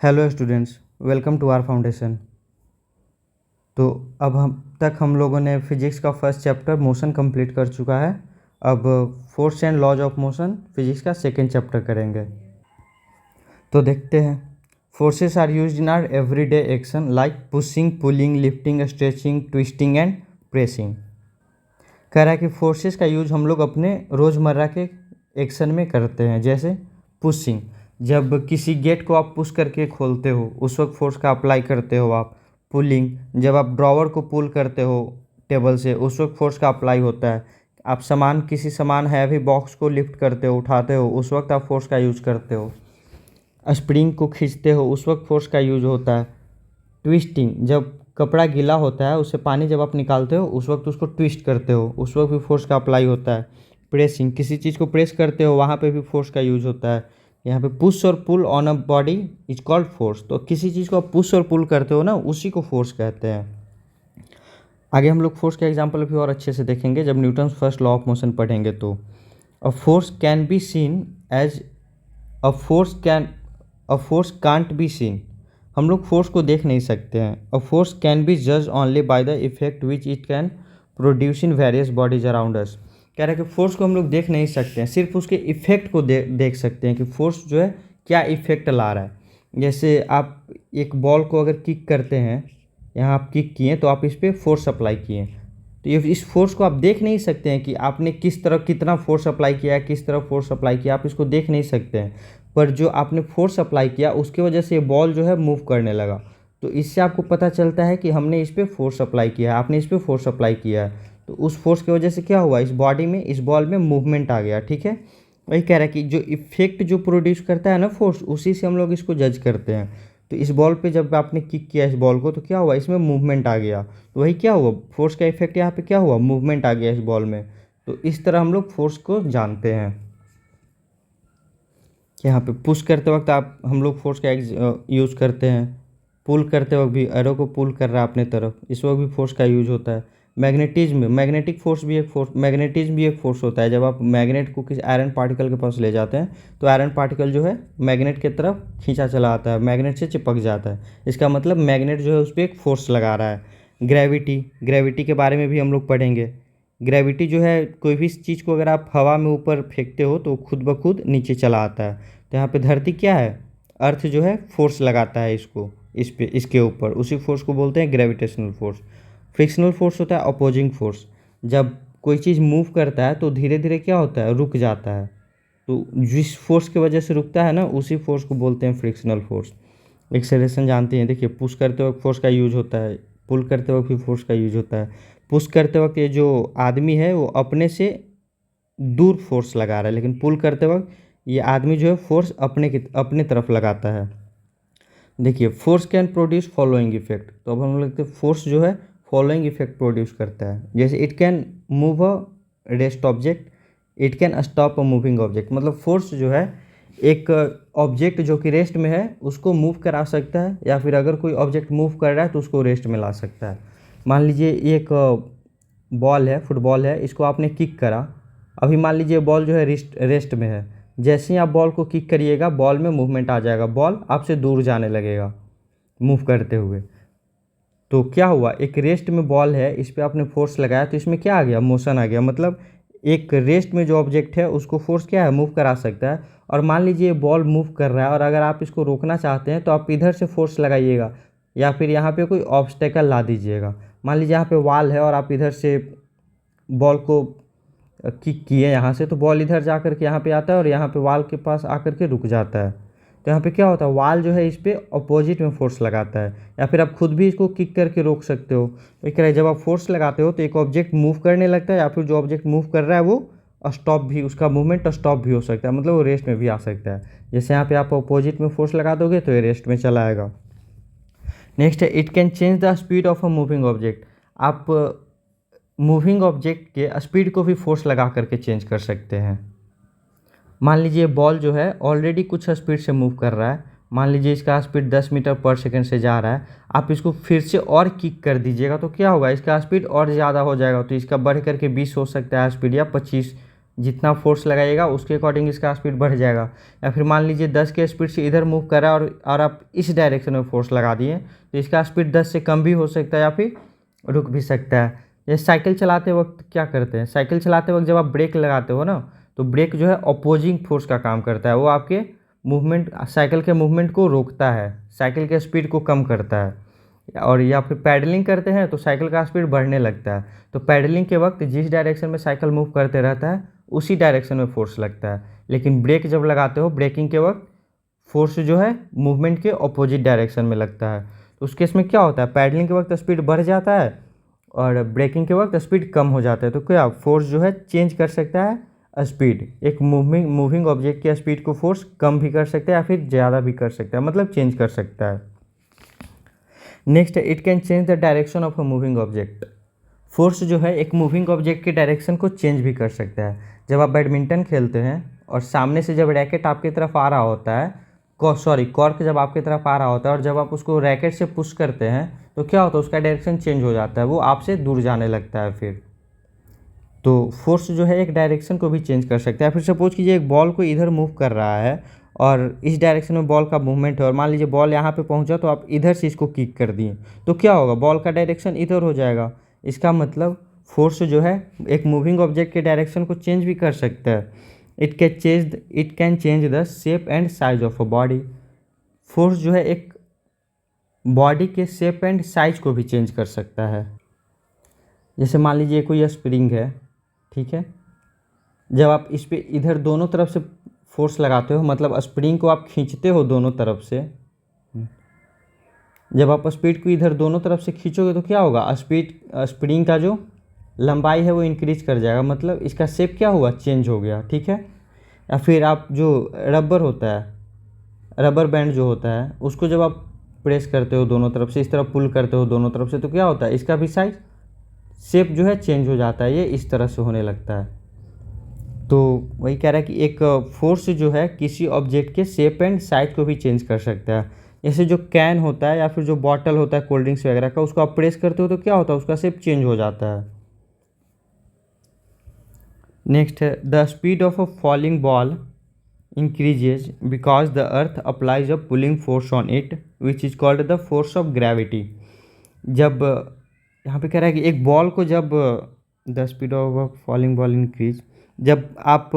Hello students, welcome to our foundation. तो अब हम लोगों ने फिजिक्स का फर्स्ट चैप्टर मोशन कंप्लीट कर चुका है। अब force and laws of motion physics का सेकेंड चैप्टर करेंगे। तो देखते हैं। Forces are used in our everyday action like pushing, pulling, lifting, stretching, twisting and pressing. कह रहा है कि फोर्सेस का यूज हम लोग अपने रोज़मर्रा के एक्शन में करते हैं। जैसे पुशिंग, जब किसी गेट को आप पुश करके खोलते हो उस वक्त फोर्स का अप्लाई करते हो आप। पुलिंग, जब आप ड्रॉवर को पुल करते हो टेबल से उस वक्त फोर्स का अप्लाई होता है। आप किसी सामान हैवी बॉक्स को लिफ्ट करते हो, उठाते हो, उस वक्त आप फोर्स का यूज करते हो। स्प्रिंग को खींचते हो उस वक्त फोर्स का यूज होता है। ट्विस्टिंग, जब कपड़ा गीला होता है उससे पानी जब आप निकालते हो उस वक्त उसको ट्विस्ट करते हो, उस वक्त भी फोर्स का अप्लाई होता है। प्रेसिंग, किसी चीज़ को प्रेस करते हो वहाँ पे भी फोर्स का यूज होता है। यहाँ पे पुश और pull on a body is called force. तो किसी चीज़ को आप पुश और पुल करते हो ना, उसी को फोर्स कहते हैं। आगे हम लोग फोर्स के एग्जाम्पल भी और अच्छे से देखेंगे जब Newton first law of motion पढ़ेंगे। तो a force can be seen as a force can't be seen. हम लोग फोर्स को देख नहीं सकते हैं। अ फोर्स कैन बी जज only by the effect which it can produce in various bodies around us. कह रहा है कि फोर्स को हम लोग देख नहीं सकते हैं, सिर्फ उसके इफेक्ट को देख सकते हैं कि फोर्स जो है क्या इफेक्ट ला रहा है। जैसे आप एक बॉल को अगर किक करते हैं, यहाँ आप किक किए तो आप इस पर फोर्स अप्लाई किए, तो ये इस फोर्स को आप देख नहीं सकते हैं कि आपने किस तरह कितना फोर्स अप्लाई किया है, किस तरह फोर्स अप्लाई किया, आप इसको देख नहीं सकते हैं। पर जो आपने फोर्स अप्लाई किया उसकी वजह से ये बॉल जो है मूव करने लगा, तो इससे आपको पता चलता है कि हमने इस पर फोर्स अप्लाई किया है, आपने इस पर फोर्स अप्लाई किया है। तो उस फोर्स की वजह से क्या हुआ, इस बॉडी में, इस बॉल में मूवमेंट आ गया। ठीक है, वही कह रहा है कि जो इफेक्ट जो प्रोड्यूस करता है ना फोर्स, उसी से हम लोग इसको जज करते हैं। तो इस बॉल पे जब आपने किक किया इस बॉल को तो क्या हुआ, इसमें मूवमेंट आ गया, तो वही क्या हुआ, फोर्स का इफेक्ट यहाँ पे क्या हुआ, मूवमेंट आ गया इस बॉल में। तो इस तरह हम लोग फोर्स को जानते हैं। यहाँ पे पुश करते वक्त हम लोग फोर्स का यूज़ करते हैं। पुल करते वक्त भी एरो को पुल कर रहा है अपने तरफ, इस वक्त भी फोर्स का यूज होता है। मैग्नेटिज्म, मैग्नेटिज्म भी एक फोर्स होता है। जब आप मैग्नेट को किसी आयरन पार्टिकल के पास ले जाते हैं तो आयरन पार्टिकल जो है मैग्नेट की तरफ खींचा चला आता है, मैग्नेट से चिपक जाता है। इसका मतलब मैग्नेट जो है उस पर एक फोर्स लगा रहा है। ग्रेविटी के बारे में भी हम लोग पढ़ेंगे। ग्रेविटी जो है, कोई भी चीज़ को अगर आप हवा में ऊपर फेंकते हो तो खुद ब खुद नीचे चला आता है। तो यहाँ पे धरती क्या है, अर्थ जो है फोर्स लगाता है इसके ऊपर, उसी फोर्स को बोलते हैं ग्रेविटेशनल फोर्स। फ्रिक्शनल फोर्स होता है अपोजिंग फोर्स। जब कोई चीज़ मूव करता है तो धीरे धीरे क्या होता है, रुक जाता है। तो जिस फोर्स की वजह से रुकता है ना, उसी फोर्स को बोलते हैं फ्रिक्शनल फोर्स। एक्सेलरेशन जानते हैं, देखिए पुश करते वक्त फोर्स का यूज होता है, पुल करते वक्त भी फोर्स का यूज होता है। पुश करते वक्त ये जो आदमी है वो अपने से दूर फोर्स लगा रहा है, लेकिन पुल करते वक्त ये आदमी जो है फोर्स अपने तरफ लगाता है। देखिए force can produce following effect. तो अब हम लोग देखते हैं फोर्स जो है फॉलोइंग इफेक्ट प्रोड्यूस करता है। जैसे it can move a rest object, it can stop a moving object. मतलब फोर्स जो है एक ऑब्जेक्ट जो कि रेस्ट में है उसको मूव करा सकता है, या फिर अगर कोई ऑब्जेक्ट मूव कर रहा है तो उसको रेस्ट में ला सकता है। मान लीजिए एक बॉल है, फुटबॉल है, इसको आपने किक करा, अभी मान लीजिए बॉल जो है रेस्ट में है। जैसे ही आप बॉल को किक करिएगा बॉल में मूवमेंट आ जाएगा, बॉल आपसे दूर जाने लगेगा मूव करते हुए। तो क्या हुआ, एक रेस्ट में बॉल है, इस पर आपने फोर्स लगाया तो इसमें क्या आ गया, मोशन आ गया। मतलब एक रेस्ट में जो ऑब्जेक्ट है उसको फोर्स क्या है, मूव करा सकता है। और मान लीजिए बॉल मूव कर रहा है और अगर आप इसको रोकना चाहते हैं तो आप इधर से फोर्स लगाइएगा, या फिर यहाँ पे कोई ऑब्स्टेकल ला दीजिएगा। मान लीजिए यहाँ पे वॉल है और आप इधर से बॉल को किक किए यहाँ से, तो बॉल इधर जा कर के यहाँ पे आता है और यहाँ पे वॉल के पास आकर के रुक जाता है। तो यहाँ पे क्या होता है, वॉल जो है इस पर अपोजिट में फोर्स लगाता है, या फिर आप खुद भी इसको किक करके रोक सकते हो। तो एक जब आप फोर्स लगाते हो तो एक ऑब्जेक्ट मूव करने लगता है, या फिर जो ऑब्जेक्ट मूव कर रहा है वो स्टॉप भी, उसका मूवमेंट स्टॉप भी हो सकता है, मतलब वो रेस्ट में भी आ सकता है। जैसे यहाँ पे आप अपोजिट में फोर्स लगा दोगे तो ये रेस्ट में चला आएगा। नेक्स्ट है it can change the speed of a moving object. आप मूविंग ऑब्जेक्ट के स्पीड को भी फोर्स लगा करके चेंज कर सकते हैं। मान लीजिए बॉल जो है ऑलरेडी कुछ स्पीड से मूव कर रहा है, मान लीजिए इसका स्पीड 10 मीटर पर सेकंड से जा रहा है, आप इसको फिर से और किक कर दीजिएगा तो क्या होगा, इसका स्पीड और ज़्यादा हो जाएगा। तो इसका बढ़ करके 20 हो सकता है स्पीड, या 25 जितना फोर्स लगाइएगा उसके अकॉर्डिंग इसका स्पीड बढ़ जाएगा। या फिर मान लीजिए 10 के स्पीड से इधर मूव कर रहा है और आप इस डायरेक्शन में फोर्स लगा दिए तो इसका स्पीड 10 से कम भी हो सकता है या फिर रुक भी सकता है। जैसे साइकिल चलाते वक्त क्या करते हैं, साइकिल चलाते वक्त जब आप ब्रेक लगाते हो ना तो ब्रेक जो है अपोजिंग फोर्स का काम करता है, वो आपके मूवमेंट, साइकिल के मूवमेंट को रोकता है, साइकिल के स्पीड को कम करता है। और या फिर पैडलिंग करते हैं तो साइकिल का स्पीड बढ़ने लगता है। तो पैडलिंग के वक्त जिस डायरेक्शन में साइकिल मूव करते रहता है उसी डायरेक्शन में फोर्स लगता है। लेकिन ब्रेक जब लगाते हो, ब्रेकिंग के वक्त फोर्स जो है मूवमेंट के अपोजिट डायरेक्शन में लगता है। तो उस केस में क्या होता है, पैडलिंग के वक्त स्पीड बढ़ जाता है और ब्रेकिंग के वक्त स्पीड कम हो जाता है। तो क्या फोर्स जो है चेंज कर सकता है स्पीड, एक मूविंग ऑब्जेक्ट की स्पीड को फोर्स कम भी कर सकता है या फिर ज़्यादा भी कर सकता है, मतलब चेंज कर सकता है। नेक्स्ट है it can change the direction of a moving object. Force जो है एक मूविंग ऑब्जेक्ट के डायरेक्शन को चेंज भी कर सकता है। जब आप बैडमिंटन खेलते हैं और सामने से जब रैकेट आपकी तरफ आ रहा होता है, कॉर्क जब आपकी तरफ आ रहा होता है और जब आप उसको रैकेट से पुश करते हैं तो क्या होता है, उसका डायरेक्शन चेंज हो जाता है, वो आपसे दूर जाने लगता है। फिर तो फोर्स जो है एक डायरेक्शन को भी चेंज कर सकता है। फिर सपोज कीजिए एक बॉल को इधर मूव कर रहा है और इस डायरेक्शन में बॉल का मूवमेंट है और मान लीजिए बॉल यहाँ पे पहुँचा तो आप इधर से इसको किक कर दिए तो क्या होगा, बॉल का डायरेक्शन इधर हो जाएगा। इसका मतलब फोर्स जो है एक मूविंग ऑब्जेक्ट के डायरेक्शन को चेंज भी कर सकता है। It can change the shape and size of a body. Force जो है एक बॉडी के शेप एंड साइज को भी चेंज कर सकता है। जैसे मान लीजिए कोई स्प्रिंग है, ठीक है, जब आप इस पे इधर दोनों तरफ से फोर्स लगाते हो, मतलब स्प्रिंग को आप खींचते हो दोनों तरफ से, जब आप स्पीड को इधर दोनों तरफ से खींचोगे तो क्या होगा, स्प्रिंग का जो लंबाई है वो इंक्रीज कर जाएगा, मतलब इसका शेप क्या हुआ, चेंज हो गया, ठीक है। या फिर आप जो रबर होता है, रबर बैंड जो होता है उसको जब आप प्रेस करते हो दोनों तरफ से, इस तरफ पुल करते हो दोनों तरफ से तो क्या होता है, इसका भी साइज शेप जो है चेंज हो जाता है, ये इस तरह से होने लगता है। तो वही कह रहा है कि एक फोर्स जो है किसी ऑब्जेक्ट के शेप एंड साइज को भी चेंज कर सकता है। जैसे जो कैन होता है या फिर जो बॉटल होता है कोल्ड ड्रिंक्स वगैरह का, उसको आप प्रेस करते हो तो क्या होता है, उसका शेप चेंज हो जाता है। नेक्स्ट है the speed of a falling ball increases because the earth applies a pulling force on it which is called the force of gravity. जब यहाँ पे कह रहा है कि एक बॉल को जब the speed of a falling ball increase, जब आप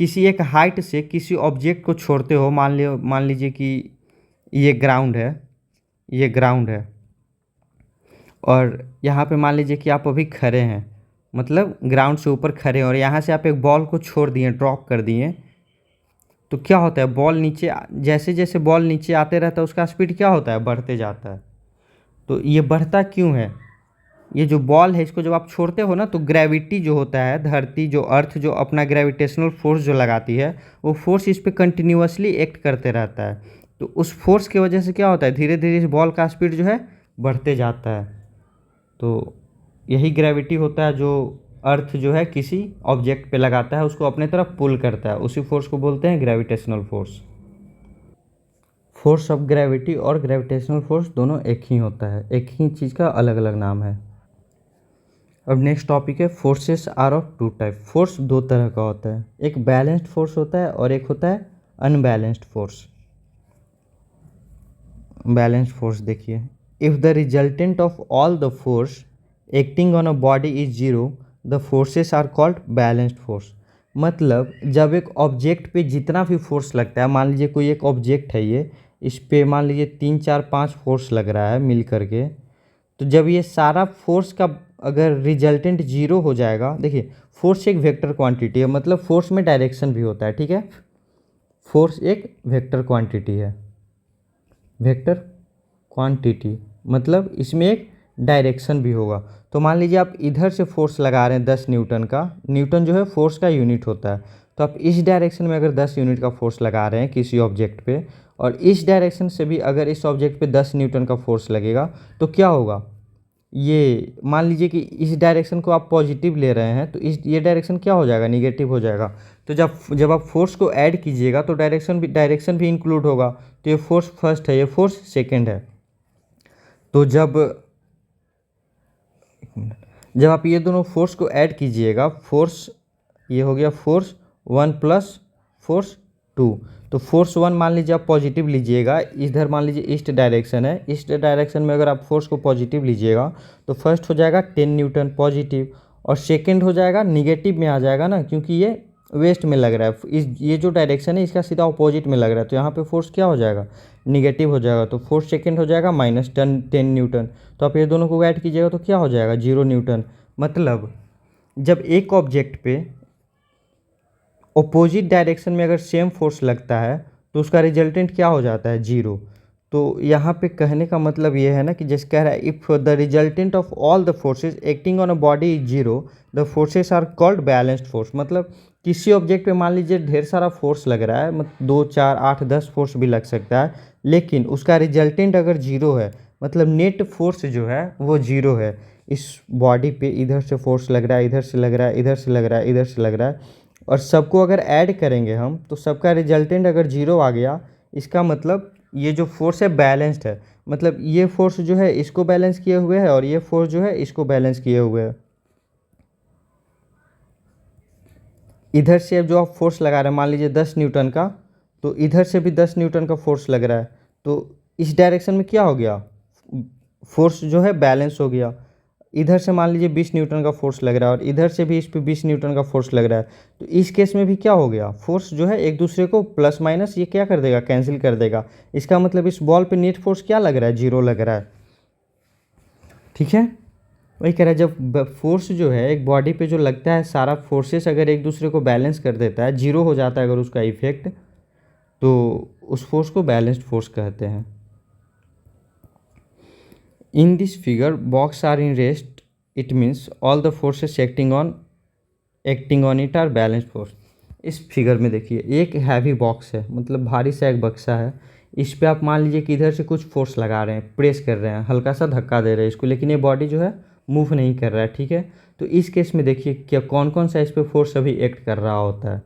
किसी एक हाइट से किसी ऑब्जेक्ट को छोड़ते हो, मान लीजिए कि ये ग्राउंड है, ये ग्राउंड है और यहाँ पे मान लीजिए कि आप अभी खड़े हैं, मतलब ग्राउंड से ऊपर खड़े हैं और यहाँ से आप एक बॉल को छोड़ दिए, ड्रॉप कर दिए, तो क्या होता है, बॉल नीचे जैसे जैसे बॉल नीचे आते रहता है उसका स्पीड क्या होता है, बढ़ते जाता है। तो ये बढ़ता क्यों है, ये जो बॉल है इसको जब आप छोड़ते हो ना तो ग्रेविटी जो होता है, धरती जो अर्थ जो अपना ग्रेविटेशनल फोर्स जो लगाती है वो फोर्स इस पर कंटिन्यूअसली एक्ट करते रहता है। तो उस फोर्स की वजह से क्या होता है, धीरे धीरे इस बॉल का स्पीड जो है बढ़ते जाता है। तो यही ग्रेविटी होता है जो अर्थ जो है किसी ऑब्जेक्ट पे लगाता है, उसको अपने तरफ पुल करता है, उसी फोर्स को बोलते हैं gravitational force. Force of gravity और ग्रेविटेशनल फोर्स दोनों एक ही होता है, एक ही चीज़ का अलग अलग नाम है। अब नेक्स्ट टॉपिक है forces are of two type. Force दो तरह का होता है, एक बैलेंस्ड फोर्स होता है और एक होता है अनबैलेंस्ड फोर्स। बैलेंस्ड फोर्स देखिए, if the resultant of all the force acting on a body is zero the forces are called balanced force. मतलब जब एक ऑब्जेक्ट पे जितना भी फोर्स लगता है, मान लीजिए कोई एक ऑब्जेक्ट है ये, इस पे मान लीजिए 3 4 5 फोर्स लग रहा है मिल करके, तो जब ये सारा फोर्स का अगर रिजल्टेंट जीरो हो जाएगा, देखिए फोर्स एक वेक्टर क्वांटिटी है, मतलब फोर्स में डायरेक्शन भी होता है, ठीक है, फोर्स एक वेक्टर क्वांटिटी है, वेक्टर क्वांटिटी मतलब इसमें एक डायरेक्शन भी होगा। तो मान लीजिए आप इधर से फोर्स लगा रहे हैं 10 न्यूटन का, न्यूटन जो है फोर्स का यूनिट होता है, तो आप इस डायरेक्शन में अगर 10 यूनिट का फोर्स लगा रहे हैं किसी ऑब्जेक्ट पे और इस डायरेक्शन से भी अगर इस ऑब्जेक्ट पे 10 न्यूटन का फोर्स लगेगा तो क्या होगा, ये मान लीजिए कि इस डायरेक्शन को आप पॉजिटिव ले रहे हैं तो इस ये डायरेक्शन क्या हो जाएगा, निगेटिव हो जाएगा। तो जब आप फोर्स को ऐड कीजिएगा तो डायरेक्शन भी इंक्लूड होगा, तो ये फोर्स फर्स्ट है, ये फोर्स सेकंड है। तो जब आप ये दोनों फोर्स को ऐड कीजिएगा, फोर्स ये हो गया फोर्स 1 प्लस फोर्स 2। तो फोर्स 1 मान लीजिए आप पॉजिटिव लीजिएगा, इधर मान लीजिए ईस्ट डायरेक्शन है, ईस्ट डायरेक्शन में अगर आप फोर्स को पॉजिटिव लीजिएगा तो फर्स्ट हो जाएगा 10 न्यूटन पॉजिटिव, और सेकेंड हो जाएगा निगेटिव में आ जाएगा ना, क्योंकि ये वेस्ट में लग रहा है, इस ये जो डायरेक्शन है इसका सीधा अपोजिट में लग रहा है, तो यहाँ पे फोर्स क्या हो जाएगा, निगेटिव हो जाएगा। तो फोर्स सेकेंड हो जाएगा -10 न्यूटन। तो आप ये दोनों को ऐड कीजिएगा तो क्या हो जाएगा, 0 न्यूटन। मतलब जब एक ऑब्जेक्ट पे अपोजिट डायरेक्शन में अगर सेम फोर्स लगता है तो उसका रिजल्टेंट क्या हो जाता है, 0। तो यहाँ पे कहने का मतलब ये है ना कि जैसे कह रहा है, if the resultant of all the forces acting on a body is 0 the forces are called balanced force. मतलब किसी ऑब्जेक्ट पे मान लीजिए ढेर सारा फोर्स लग रहा है, मतलब 2 4 8 10 फोर्स भी लग सकता है, लेकिन उसका रिजल्टेंट अगर 0 है, मतलब नेट फोर्स जो है वो 0 है। इस बॉडी पे इधर से फोर्स लग रहा है, इधर से लग रहा है, इधर से लग रहा है, इधर से लग रहा है, और सबको अगर ऐड करेंगे हम तो सबका रिजल्टेंट अगर 0 आ गया, इसका मतलब ये जो फोर्स है बैलेंस्ड है। मतलब ये फोर्स जो है इसको बैलेंस किए हुए है और ये फोर्स जो है इसको बैलेंस किए हुए है। इधर से अब जो आप फोर्स लगा रहे हैं मान लीजिए 10 न्यूटन का, तो इधर से भी 10 न्यूटन का फोर्स लग रहा है, तो इस डायरेक्शन में क्या हो गया, फोर्स जो है बैलेंस हो गया। इधर से मान लीजिए 20 न्यूटन का फोर्स लग रहा है और इधर से भी इस पे 20 न्यूटन का फोर्स लग रहा है, तो इस केस में भी क्या हो गया, फोर्स जो है एक दूसरे को प्लस माइनस ये क्या कर देगा, कैंसिल कर देगा। इसका मतलब इस बॉल पे नेट फोर्स क्या लग रहा है, 0 लग रहा है। ठीक है, वही कह रहा है जब फोर्स जो है एक बॉडी पे जो लगता है, सारा फोर्सेस अगर एक दूसरे को बैलेंस कर देता है, 0 हो जाता है अगर उसका इफेक्ट, तो उस फोर्स को बैलेंस्ड फोर्स कहते हैं। In this figure, box are in rest. It means all the forces acting on it are balanced force. इस फिगर में देखिए एक हैवी बॉक्स है, मतलब भारी सा एक बक्सा है, इस पे आप मान लीजिए कि इधर से कुछ फोर्स लगा रहे हैं, प्रेस कर रहे हैं, हल्का सा धक्का दे रहे हैं इसको, लेकिन ये बॉडी जो है मूव नहीं कर रहा है। ठीक है, तो इस केस में देखिए क्या कौन कौन सा इस पर फोर्स अभी एक्ट कर रहा होता है।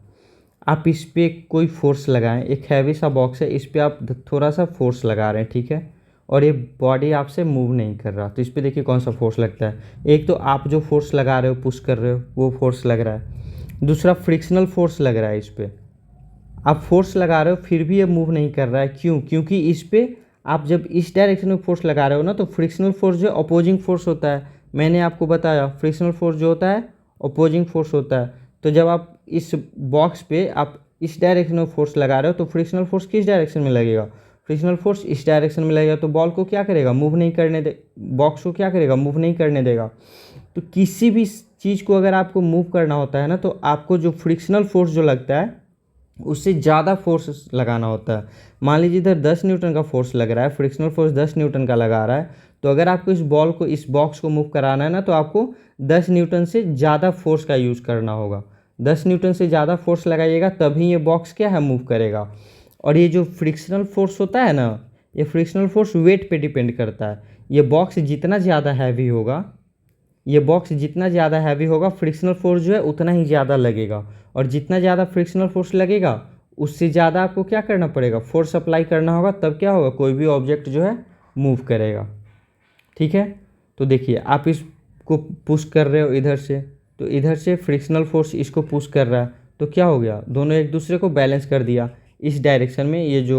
आप इस पर कोई फोर्स लगाएं, एक हैवी सा बॉक्स है, इस पर आप थोड़ा सा फोर्स लगा रहे हैं, ठीक है, और ये बॉडी आपसे मूव नहीं कर रहा, तो इस पर देखिए कौन सा फोर्स लगता है। एक तो आप जो फोर्स लगा रहे हो, पुश कर रहे हो, वो फोर्स लग रहा है। दूसरा फ्रिक्शनल फोर्स लग रहा है इस पर, आप फोर्स लगा रहे हो फिर भी ये मूव नहीं कर रहा है, क्यों, क्योंकि इस पर आप जब इस डायरेक्शन में फोर्स लगा रहे हो ना, तो फ्रिक्शनल फोर्स जो अपोजिंग फोर्स होता है, मैंने आपको बताया फ्रिक्शनल फोर्स जो होता है अपोजिंग फोर्स होता है। तो जब आप इस बॉक्स पे आप इस डायरेक्शन में फोर्स लगा रहे हो तो फ्रिक्शनल फोर्स किस डायरेक्शन में लगेगा, फ्रिक्शनल फोर्स इस डायरेक्शन में लगेगा, तो बॉल को क्या करेगा, मूव नहीं करने दे, बॉक्स को क्या करेगा, मूव नहीं करने देगा। तो किसी भी चीज़ को अगर आपको मूव करना होता है ना, तो आपको जो फ्रिक्शनल फोर्स जो लगता है उससे ज़्यादा फोर्स लगाना होता है। मान लीजिए इधर 10 न्यूटन का फोर्स लग रहा है, फ्रिक्शनल फोर्स 10 न्यूटन का लगा रहा है, तो अगर आपको इस बॉल को, इस बॉक्स को मूव कराना है ना, तो आपको 10 न्यूटन से ज़्यादा फोर्स का यूज़ करना होगा। 10 न्यूटन से ज़्यादा फोर्स लगाइएगा तभी ये बॉक्स क्या है, मूव करेगा। और ये जो फ्रिक्शनल फोर्स होता है ना, ये फ्रिक्शनल फोर्स वेट पे डिपेंड करता है। ये बॉक्स जितना ज़्यादा हैवी होगा, ये बॉक्स जितना ज़्यादा हैवी होगा, फ्रिक्शनल फोर्स जो है उतना ही ज़्यादा लगेगा, और जितना ज़्यादा फ्रिक्शनल फोर्स लगेगा उससे ज़्यादा आपको क्या करना पड़ेगा, फोर्स अप्लाई करना होगा, तब क्या होगा, कोई भी ऑब्जेक्ट जो है मूव करेगा। ठीक है, तो देखिए आप इसको पुश कर रहे हो इधर से, तो इधर से फ्रिक्शनल फोर्स इसको पुश कर रहा है, तो क्या हो गया, दोनों एक दूसरे को बैलेंस कर दिया। इस डायरेक्शन में ये जो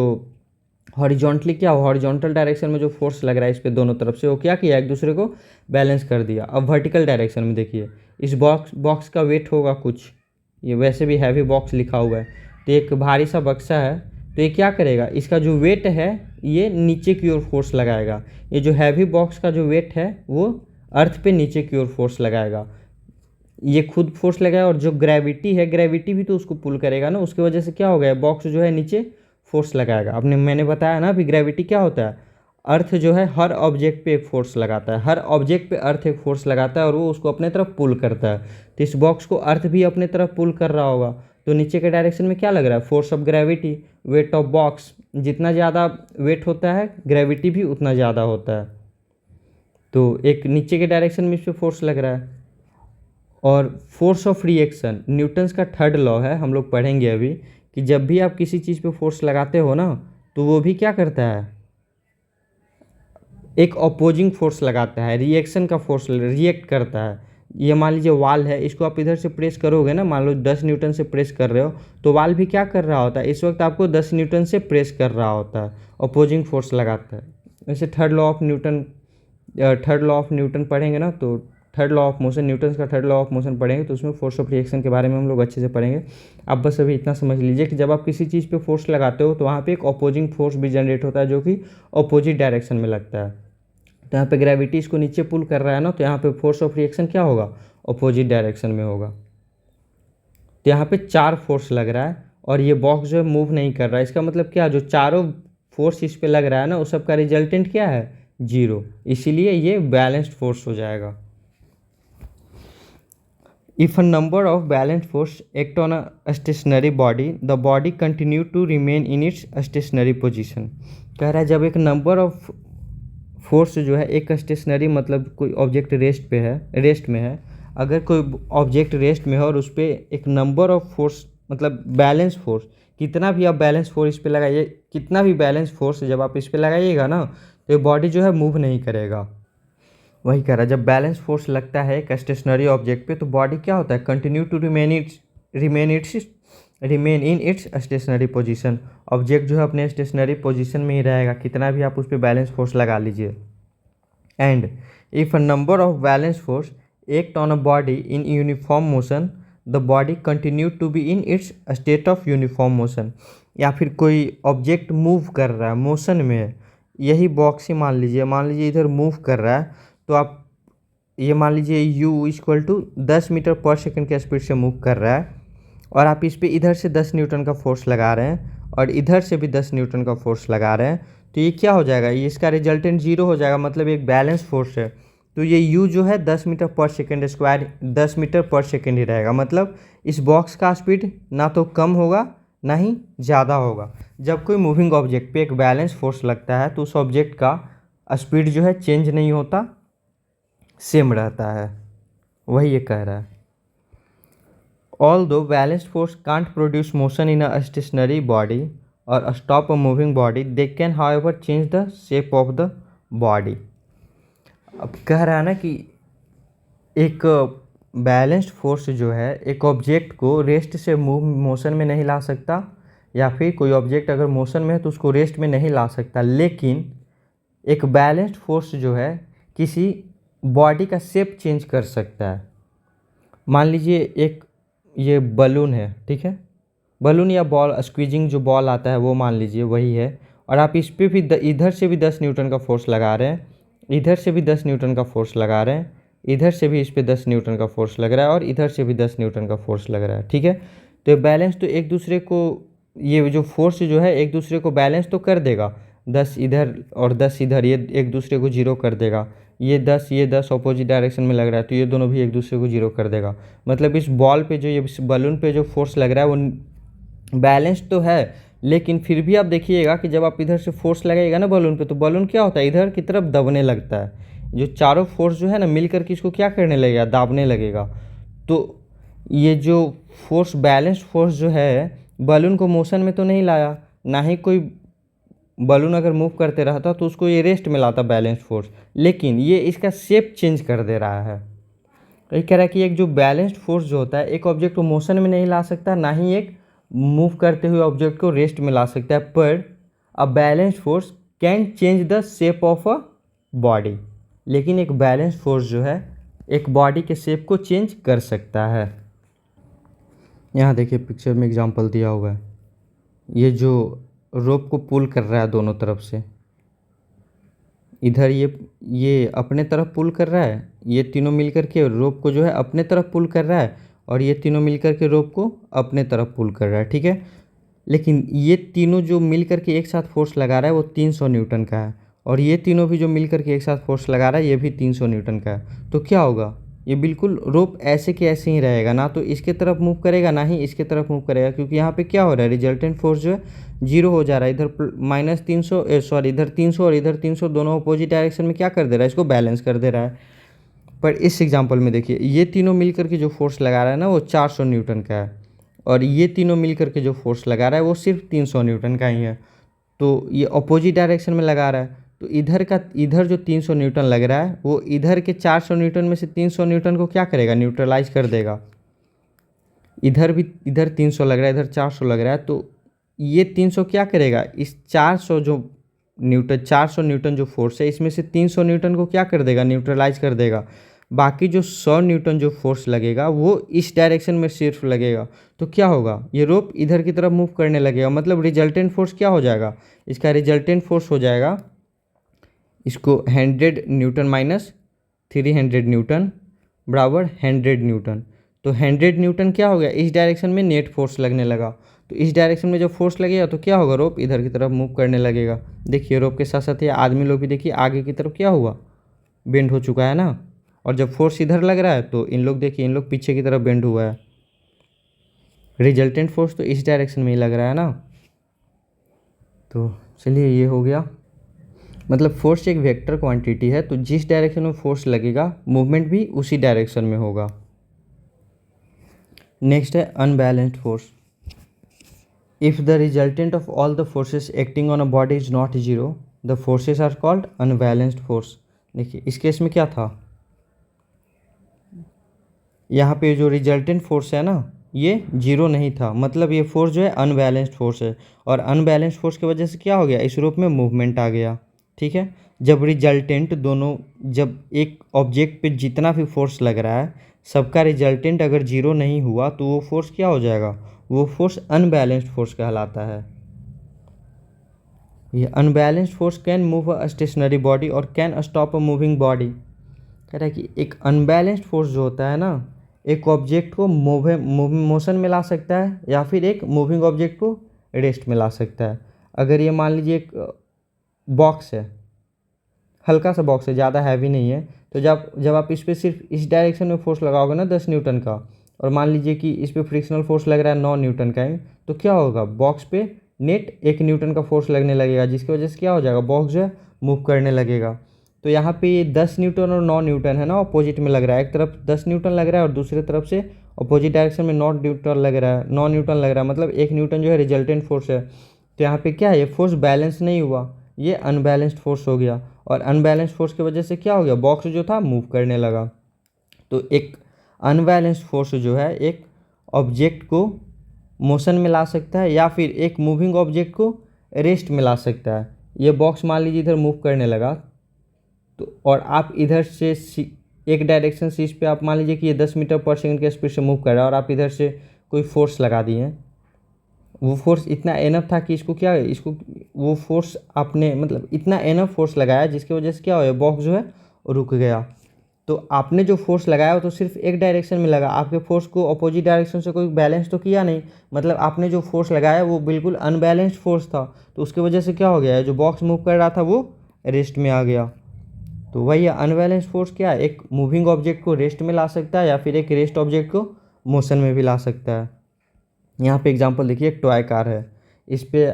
हॉरिजॉन्टली क्या हो, हॉरिजॉन्टल डायरेक्शन में जो फोर्स लग रहा है इस पे दोनों तरफ से, वो क्या किया, एक दूसरे को बैलेंस कर दिया। अब वर्टिकल डायरेक्शन में देखिए, इस बॉक्स का वेट होगा कुछ, ये वैसे भी हैवी बॉक्स लिखा हुआ है, तो एक भारी सा बक्सा है, तो ये क्या करेगा, इसका जो वेट है ये नीचे की ओर फोर्स लगाएगा। ये जो हैवी बॉक्स का जो वेट है वो अर्थ पे नीचे की ओर फोर्स लगाएगा, ये खुद फोर्स लगाएगा, और जो ग्रेविटी है, ग्रेविटी भी तो उसको पुल करेगा ना, उसकी वजह से क्या हो गया, बॉक्स जो है नीचे फोर्स लगाएगा। आपने, मैंने बताया ना अभी, ग्रेविटी क्या होता है, अर्थ जो है हर ऑब्जेक्ट पे एक फोर्स लगाता है, हर ऑब्जेक्ट पे अर्थ एक फोर्स लगाता है और वो उसको अपने तरफ पुल करता है। तो इस बॉक्स को अर्थ भी अपने तरफ पुल कर रहा होगा, तो नीचे के डायरेक्शन में क्या लग रहा है, force of gravity, weight of box, जितना ज़्यादा वेट होता है ग्रेविटी भी उतना ज़्यादा होता है, तो एक नीचे के डायरेक्शन में इस पर फोर्स लग रहा है। और फोर्स ऑफ रिएक्शन, न्यूटन्स का थर्ड लॉ है, हम लोग पढ़ेंगे अभी, कि जब भी आप किसी चीज़ पे फोर्स लगाते हो ना, तो वो भी क्या करता है, एक अपोजिंग फोर्स लगाता है, रिएक्शन का फोर्स रिएक्ट करता है। ये मान लीजिए वाल है, इसको आप इधर से प्रेस करोगे ना, मान लो 10 न्यूटन से प्रेस कर रहे हो, तो वाल भी क्या कर रहा होता है, इस वक्त आपको 10 न्यूटन से प्रेस कर रहा होता है, अपोजिंग फोर्स लगाता है। वैसे थर्ड लॉ ऑफ न्यूटन पढ़ेंगे ना, तो third law of motion, Newton का थर्ड लॉ ऑफ मोशन पढ़ेंगे तो उसमें फोर्स ऑफ रिएक्शन के बारे में हम लोग अच्छे से पढ़ेंगे। आप बस अभी इतना समझ लीजिए कि जब आप किसी चीज़ पे फोर्स लगाते हो तो वहाँ पे एक अपोजिंग फोर्स भी जनरेट होता है जो कि अपोजिट डायरेक्शन में लगता है। तो यहाँ पे ग्रेविटी इसको नीचे पुल कर रहा है ना, तो यहाँ पे फोर्स ऑफ रिएक्शन क्या होगा, अपोजिट डायरेक्शन में होगा। तो यहाँ पे 4 फोर्स लग रहा है और ये बॉक्स जो है मूव नहीं कर रहा है। इसका मतलब क्या, जो चारों फोर्स इस पे लग रहा है ना, उस सब का रिजल्टेंट क्या है, 0, इसीलिए ये बैलेंस्ड फोर्स हो जाएगा। If a number of balanced force act on a stationary body, the body continue to remain in its stationary position। कह रहा है जब एक नंबर ऑफ फोर्स जो है, एक स्टेशनरी मतलब कोई ऑब्जेक्ट रेस्ट में है, अगर कोई ऑब्जेक्ट रेस्ट में है और उस पर एक नंबर ऑफ फोर्स मतलब बैलेंस फोर्स, कितना भी आप बैलेंस फोर्स इस पर लगाइए, कितना भी बैलेंस फोर्स जब आप इस पर लगाइएगा ना, तो ये बॉडी जो है मूव नहीं करेगा। वही कह रहा है जब बैलेंस फोर्स लगता है एक स्टेशनरी ऑब्जेक्ट पे, तो बॉडी क्या होता है, continue to remain in its stationary position. Object जो है अपने स्टेशनरी पोजीशन में ही रहेगा, कितना भी आप उस पर बैलेंस फोर्स लगा लीजिए। And if a number of balance force act on a body in uniform motion, the body continue to be in its state of uniform motion. या फिर कोई ऑब्जेक्ट मूव कर रहा है, मोशन में है, यही बॉक्स ही मान लीजिए इधर मूव कर रहा है, तो आप ये मान लीजिए u इक्वल टू 10 मीटर पर सेकंड के स्पीड से मूव कर रहा है, और आप इस पर इधर से 10 न्यूटन का फोर्स लगा रहे हैं और इधर से भी 10 न्यूटन का फोर्स लगा रहे हैं, तो ये क्या हो जाएगा, ये इसका रिजल्टेंट 0 हो जाएगा। मतलब एक बैलेंस फोर्स है, तो ये u जो है 10 मीटर पर सेकेंड स्क्वायर 10 मीटर पर सेकेंड ही रहेगा। मतलब इस बॉक्स का स्पीड ना तो कम होगा ना ही ज़्यादा होगा। जब कोई मूविंग ऑब्जेक्ट पे एक बैलेंस फोर्स लगता है तो उस ऑब्जेक्ट का स्पीड जो है चेंज नहीं होता, सेम रहता है। वही ये कह रहा है। Although balanced force can't produce motion in a stationary body or stop a moving body, they can however change the shape of the body। अब कह रहा है ना कि एक बैलेंस्ड फोर्स जो है एक ऑब्जेक्ट को रेस्ट से मोशन में नहीं ला सकता, या फिर कोई ऑब्जेक्ट अगर मोशन में है तो उसको रेस्ट में नहीं ला सकता, लेकिन एक बैलेंस्ड फोर्स जो है किसी बॉडी का शेप चेंज कर सकता है। मान लीजिए एक ये बलून है, ठीक है, बलून या बॉल, स्क्वीजिंग जो बॉल आता है वो मान लीजिए वही है, और आप इस पर भी इधर से भी 10 न्यूटन का फोर्स लगा रहे हैं, इधर से भी 10 न्यूटन का फोर्स लगा रहे हैं, इधर से भी इस पर 10 न्यूटन का फोर्स लग रहा है और इधर से भी 10 न्यूटन का फोर्स लग रहा है, ठीक है। तो ये बैलेंस तो एक दूसरे को, ये जो फोर्स जो है एक दूसरे को बैलेंस तो कर देगा, 10 इधर और 10 इधर, ये एक दूसरे को 0 कर देगा। ये 10 अपोजिट डायरेक्शन में लग रहा है तो ये दोनों भी एक दूसरे को 0 कर देगा। मतलब इस बॉल पे जो, ये बलून पे जो फोर्स लग रहा है वो बैलेंस तो है, लेकिन फिर भी आप देखिएगा कि जब आप इधर से फोर्स लगाइएगा ना बलून पे, तो बलून क्या होता है, इधर की तरफ दबने लगता है। जो चारों फोर्स जो है ना मिल करके इसको क्या करने लगेगा, दाबने लगेगा। तो ये जो फोर्स, बैलेंस्ड फोर्स जो है, बलून को मोशन में तो नहीं लाया, ना ही कोई बलून अगर मूव करते रहता तो उसको ये रेस्ट में लाता बैलेंस फोर्स, लेकिन ये इसका शेप चेंज कर दे रहा है। तो ये कह रहा है कि एक जो बैलेंस्ड फोर्स जो होता है एक ऑब्जेक्ट को मोशन में नहीं ला सकता, ना ही एक मूव करते हुए ऑब्जेक्ट को रेस्ट में ला सकता है, पर a balanced force can change the shape of a body. लेकिन एक बैलेंस्ड फोर्स जो है एक बॉडी के शेप को चेंज कर सकता है। यहाँ देखिए पिक्चर में एग्जांपल दिया हुआ है, ये जो रोप को पुल कर रहा है दोनों तरफ से, इधर ये अपने तरफ पुल कर रहा है, ये तीनों मिलकर के रोप को जो है अपने तरफ पुल कर रहा है, और ये तीनों मिलकर के रोप को अपने तरफ पुल कर रहा है, ठीक है। लेकिन ये तीनों जो मिलकर के एक साथ फोर्स लगा रहा है वो 300 न्यूटन का है, और ये तीनों भी जो मिलकर के एक साथ फोर्स लगा रहा है ये भी 300 न्यूटन का है। तो क्या होगा, ये बिल्कुल रोप ऐसे के ऐसे ही रहेगा, ना तो इसके तरफ मूव करेगा ना ही इसके तरफ मूव करेगा, क्योंकि यहाँ पे क्या हो रहा है, रिजल्टेंट फोर्स जो है 0 हो जा रहा है। इधर -300 इधर 300 और इधर 300 दोनों अपोजिट डायरेक्शन में क्या कर दे रहा है, इसको बैलेंस कर दे रहा है। पर इस एग्जाम्पल में देखिए ये तीनों मिलकर के जो फोर्स लगा रहा है ना वो 400 न्यूटन का है, और ये तीनों मिलकर के जो फोर्स लगा रहा है वो सिर्फ 300 न्यूटन का ही है। तो ये अपोजिट डायरेक्शन में लगा रहा है, तो इधर जो 300 न्यूटन लग रहा है वो इधर के 400 न्यूटन में से 300 न्यूटन को क्या करेगा, न्यूट्रलाइज कर देगा। इधर 300 लग रहा है, इधर 400 लग रहा है, तो ये 300 क्या करेगा, इस 400 न्यूटन जो फोर्स है इसमें से 300 न्यूटन को क्या कर देगा, न्यूट्रलाइज कर देगा। बाकी जो 100 न्यूटन जो फोर्स लगेगा वो इस डायरेक्शन में सिर्फ लगेगा। तो क्या होगा, ये रोप इधर की तरफ मूव करने लगेगा, मतलब रिजल्टेंट फोर्स क्या हो जाएगा, इसका रिजल्टेंट फोर्स हो जाएगा, इसको 100 न्यूटन माइनस 300 न्यूटन बराबर 100 न्यूटन। तो 100 न्यूटन क्या हो गया, इस डायरेक्शन में नेट फोर्स लगने लगा। तो इस डायरेक्शन में जब फोर्स लगेगा तो क्या होगा, रोप इधर की तरफ मूव करने लगेगा। देखिए रोप के साथ साथ ये आदमी लोग भी देखिए आगे की तरफ क्या हुआ, बेंड हो चुका है ना। और जब फोर्स इधर लग रहा है तो इन लोग देखिए, इन लोग पीछे की तरफ बेंड हुआ है। रिजल्टेंट फोर्स तो इस डायरेक्शन में ही लग रहा है ना। तो चलिए ये हो गया, मतलब फोर्स एक वेक्टर क्वांटिटी है, तो जिस डायरेक्शन में फोर्स लगेगा मूवमेंट भी उसी डायरेक्शन में होगा। नेक्स्ट है unbalanced force. If the resultant of all the forces acting on a body is not zero, the forces are called unbalanced force. देखिए इस केस में क्या था, यहाँ पे जो रिजल्टेंट फोर्स है ना ये जीरो नहीं था, मतलब ये फोर्स जो है अनबैलेंस्ड फोर्स है। और अनबैलेंस्ड फोर्स की वजह से क्या हो गया, इस रूप में मूवमेंट आ गया। ठीक है, जब रिजल्टेंट दोनों, जब एक ऑब्जेक्ट पे जितना भी फोर्स लग रहा है सबका रिजल्टेंट अगर जीरो नहीं हुआ तो वो फोर्स क्या हो जाएगा, वो फोर्स अनबैलेंस्ड फोर्स कहलाता है। ये unbalanced force can move a stationary body और can stop a moving body. कह रहा है कि एक अनबैलेंस्ड फोर्स जो होता है ना, एक ऑब्जेक्ट को मोशन में ला सकता है या फिर एक मूविंग ऑब्जेक्ट को रेस्ट में ला सकता है। अगर ये मान लीजिए एक बॉक्स है, हल्का सा बॉक्स है, ज़्यादा हैवी नहीं है, तो जब आप इस पर सिर्फ इस डायरेक्शन में फोर्स लगाओगे ना 10 न्यूटन का, और मान लीजिए कि इस पर फ्रिक्शनल फोर्स लग रहा है 9 न्यूटन का ही, तो क्या होगा, बॉक्स पे नेट 1 न्यूटन का फोर्स लगने लगेगा, जिसकी वजह से क्या हो जाएगा, बॉक्स जो है मूव करने लगेगा। तो यहाँ पे ये 10 न्यूटन और 9 न्यूटन है ना, अपोजिट में लग रहा है, एक तरफ 10 न्यूटन लग रहा है और दूसरी तरफ से अपोजिट डायरेक्शन में 9 न्यूटन लग रहा है, 9 न्यूटन लग रहा है, मतलब 1 न्यूटन जो है रिजल्टेंट फोर्स है। तो यहाँ पे क्या है, ये फोर्स बैलेंस नहीं हुआ, ये अनबैलेंस्ड फोर्स हो गया। और अनबैलेंस्ड फोर्स की वजह से क्या हो गया, बॉक्स जो था मूव करने लगा। तो एक अनबैलेंस्ड फोर्स जो है एक ऑब्जेक्ट को मोशन में ला सकता है या फिर एक मूविंग ऑब्जेक्ट को रेस्ट में ला सकता है। ये बॉक्स मान लीजिए इधर मूव करने लगा, तो और आप इधर से एक डायरेक्शन से इस पे आप मान लीजिए कि ये 10 मीटर पर सेकंड के स्पीड से मूव कर रहा है, और आप इधर से कोई फोर्स लगा दिए, वो फोर्स इतना एनफ था कि इसको वो फोर्स आपने मतलब इतना एनफ फोर्स लगाया जिसकी वजह से क्या हो, बॉक्स जो है रुक गया। तो आपने जो फोर्स लगाया वो तो सिर्फ एक डायरेक्शन में लगा, आपके फोर्स को अपोजिट डायरेक्शन से कोई बैलेंस तो किया नहीं, मतलब आपने जो फोर्स लगाया वो बिल्कुल अनबैलेंस्ड फोर्स था। तो उसकी वजह से क्या हो गया है, जो बॉक्स मूव कर रहा था वो रेस्ट में आ गया। तो वही अनबैलेंस्ड फोर्स क्या है, एक मूविंग ऑब्जेक्ट को रेस्ट में ला सकता है या फिर एक रेस्ट ऑब्जेक्ट को मोशन में भी ला सकता है। यहाँ पे एग्जांपल देखिए, एक टॉय कार है, इस पे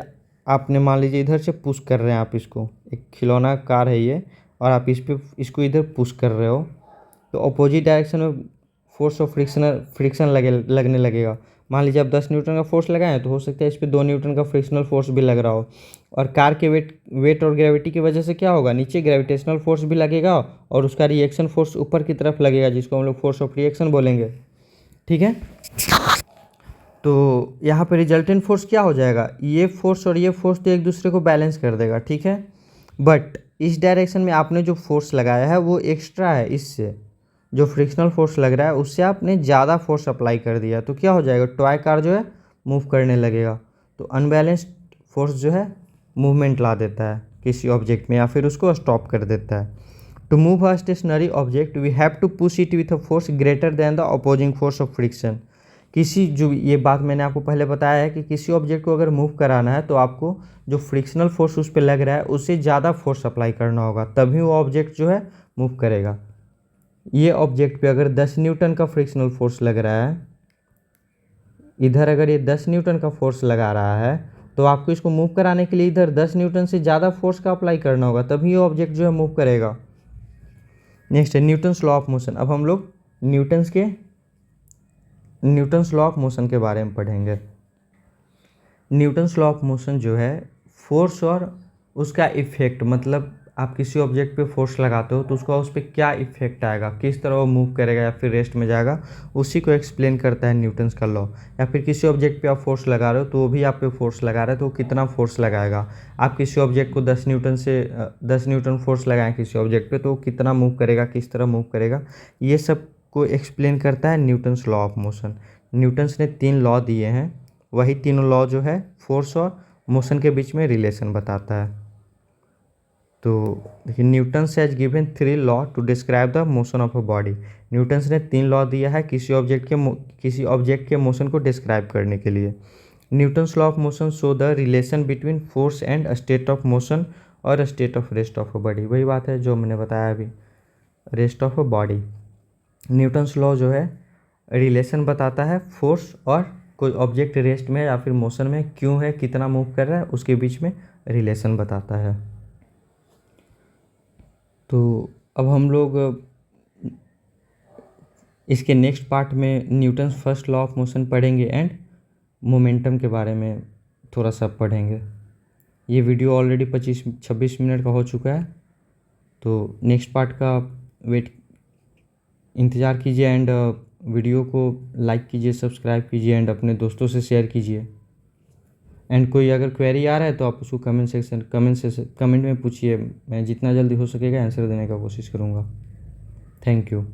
आपने मान लीजिए इधर से पुश कर रहे हैं आप इसको, एक खिलौना कार है ये, और आप इसको इधर पुश कर रहे हो, तो अपोजिट डायरेक्शन में फोर्स ऑफ फ्रिक्शन लगने लगेगा। मान लीजिए आप 10 न्यूटन का फोर्स लगाएं तो हो सकता है इस पर 2 न्यूटन का फ्रिक्शनल फोर्स भी लग रहा हो। और कार के वेट और ग्रेविटी की वजह से क्या होगा, नीचे ग्रेविटेशनल फोर्स भी लगेगा और उसका रिएक्शन फोर्स ऊपर की तरफ लगेगा, जिसको हम लोग फोर्स ऑफ रिएक्शन बोलेंगे। ठीक है, तो यहाँ पे रिजल्टेंट फोर्स क्या हो जाएगा, ये फोर्स और ये फोर्स तो एक दूसरे को बैलेंस कर देगा। ठीक है, बट इस डायरेक्शन में आपने जो फोर्स लगाया है वो एक्स्ट्रा है, इससे जो फ्रिक्शनल फोर्स लग रहा है उससे आपने ज़्यादा फोर्स अप्लाई कर दिया, तो क्या हो जाएगा, टॉय कार जो है मूव करने लगेगा। तो अनबैलेंस्ड फोर्स जो है मूवमेंट ला देता है किसी ऑब्जेक्ट में या फिर उसको स्टॉप कर देता है। To move a stationary object we have to push it with a force greater than the opposing force of friction. ये बात मैंने आपको पहले बताया है कि किसी ऑब्जेक्ट को अगर मूव कराना है तो आपको जो फ्रिक्शनल फोर्स उस पर लग रहा है उससे ज़्यादा फोर्स अप्लाई करना होगा, तभी वो ऑब्जेक्ट जो है मूव करेगा। ये ऑब्जेक्ट पे अगर 10 न्यूटन का फ्रिक्शनल फोर्स लग रहा है, इधर अगर ये 10 न्यूटन का फोर्स लगा रहा है, तो आपको इसको मूव कराने के लिए इधर 10 न्यूटन से ज़्यादा फोर्स का अप्लाई करना होगा, तभी ये ऑब्जेक्ट जो है मूव करेगा। नेक्स्ट है न्यूटन्स लॉ ऑफ मोशन। अब हम लोग न्यूटन्स लॉ ऑफ मोशन के बारे में पढ़ेंगे। न्यूटन्स लॉ ऑफ मोशन जो है फोर्स और उसका इफेक्ट, मतलब आप किसी ऑब्जेक्ट पे फोर्स लगाते हो तो उसका उस पर क्या इफेक्ट आएगा, किस तरह वो मूव करेगा या फिर रेस्ट में जाएगा, उसी को एक्सप्लेन करता है न्यूटन्स का लॉ। या फिर किसी ऑब्जेक्ट पे आप फोर्स लगा रहे हो तो वो भी आप पे फोर्स लगा रहा है तो वो कितना फोर्स लगाएगा। आप किसी ऑब्जेक्ट को 10 न्यूटन फोर्स लगाएं किसी ऑब्जेक्ट पे तो वो कितना मूव करेगा, किस तरह मूव करेगा, ये सब को एक्सप्लेन करता है Newton's law of motion. Newton's ने 3 लॉ दिए हैं, वही तीनों लॉ जो है फोर्स और मोशन के बीच में रिलेशन बताता है। तो देखिए, Newtons has given 3 law to describe the motion of a body. Newtons ने 3 लॉ दिया है किसी ऑब्जेक्ट के मोशन को डिस्क्राइब करने के लिए। Newton's law of motion show the relation between force and state of motion और state of rest of a body. वही बात है जो मैंने बताया अभी, rest of a body. Newton's law जो है रिलेशन बताता है फोर्स और कोई ऑब्जेक्ट रेस्ट में या फिर मोशन में क्यों है, कितना मूव कर रहा है, उसके बीच में रिलेशन बताता है। तो अब हम लोग इसके नेक्स्ट पार्ट में Newton's first law of motion पढ़ेंगे एंड मोमेंटम के बारे में थोड़ा सा पढ़ेंगे। ये वीडियो ऑलरेडी 25-26 मिनट का हो चुका है, तो नेक्स्ट पार्ट का इंतज़ार कीजिए एंड वीडियो को लाइक कीजिए, सब्सक्राइब कीजिए एंड अपने दोस्तों से शेयर कीजिए। एंड कोई अगर क्वेरी आ रहा है तो आप उसको कमेंट में पूछिए, मैं जितना जल्दी हो सकेगा आंसर देने का कोशिश करूँगा। Thank you.